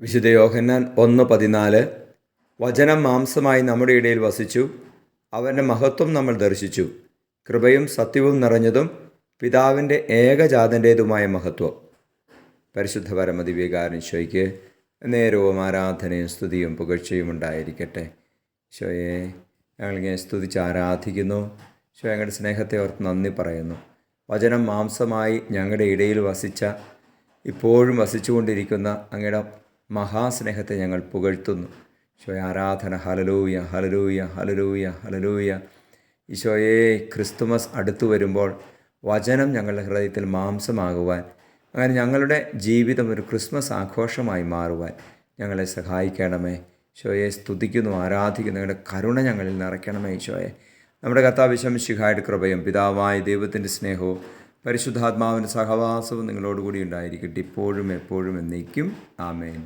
വിശുദ്ധ യോഹന്നാൻ 1:14 വചനം മാംസമായി നമ്മുടെ ഇടയിൽ വസിച്ചു, അവൻ്റെ മഹത്വം നമ്മൾ ദർശിച്ചു, കൃപയും സത്യവും നിറഞ്ഞതും പിതാവിൻ്റെ ഏകജാതൻ്റേതുമായ മഹത്വം. പരിശുദ്ധ പരമദിവ്യകാരുണ്യയ്ക്ക് നേരവും ആരാധനയും സ്തുതിയും പുകഴ്ചയും ഉണ്ടായിരിക്കട്ടെ. ഈശോയെ ഞങ്ങളിങ്ങനെ സ്തുതിച്ച് ആരാധിക്കുന്നു. ഈശോ ഞങ്ങളുടെ സ്നേഹത്തെ ഓർത്ത് നന്ദി പറയുന്നു. വചനം മാംസമായി ഞങ്ങളുടെ ഇടയിൽ വസിച്ച, ഇപ്പോഴും വസിച്ചുകൊണ്ടിരിക്കുന്ന അങ്ങയുടെ മഹാസ്നേഹത്തെ ഞങ്ങൾ പുകഴ്ത്തുന്നു. ഈശോയെ ആരാധന. Hallelujah, hallelujah, hallelujah, hallelujah. ഈശോയെ ക്രിസ്തുമസ് അടുത്തു വരുമ്പോൾ വചനം ഞങ്ങളുടെ ഹൃദയത്തിൽ മാംസമാകുവാൻ, അങ്ങനെ ഞങ്ങളുടെ ജീവിതം ഒരു ക്രിസ്മസ് ആഘോഷമായി മാറുവാൻ ഞങ്ങളെ സഹായിക്കണമേ. ഈശോയെ സ്തുതിക്കുന്നു, ആരാധിക്കുന്നു. ഞങ്ങളുടെ കരുണ ഞങ്ങളിൽ നിറയ്ക്കണമേ. ഈശോയെ നമ്മുടെ കർത്താവ് മിശിഹായുടെ കൃപയും പിതാവായ ദൈവത്തിൻ്റെ സ്നേഹവും പരിശുദ്ധാത്മാവിൻ്റെ സഹവാസവും നിങ്ങളോടുകൂടി ഉണ്ടായിരിക്കട്ടെ, ഇപ്പോഴും എപ്പോഴും എന്നേക്കും. ആമേൻ.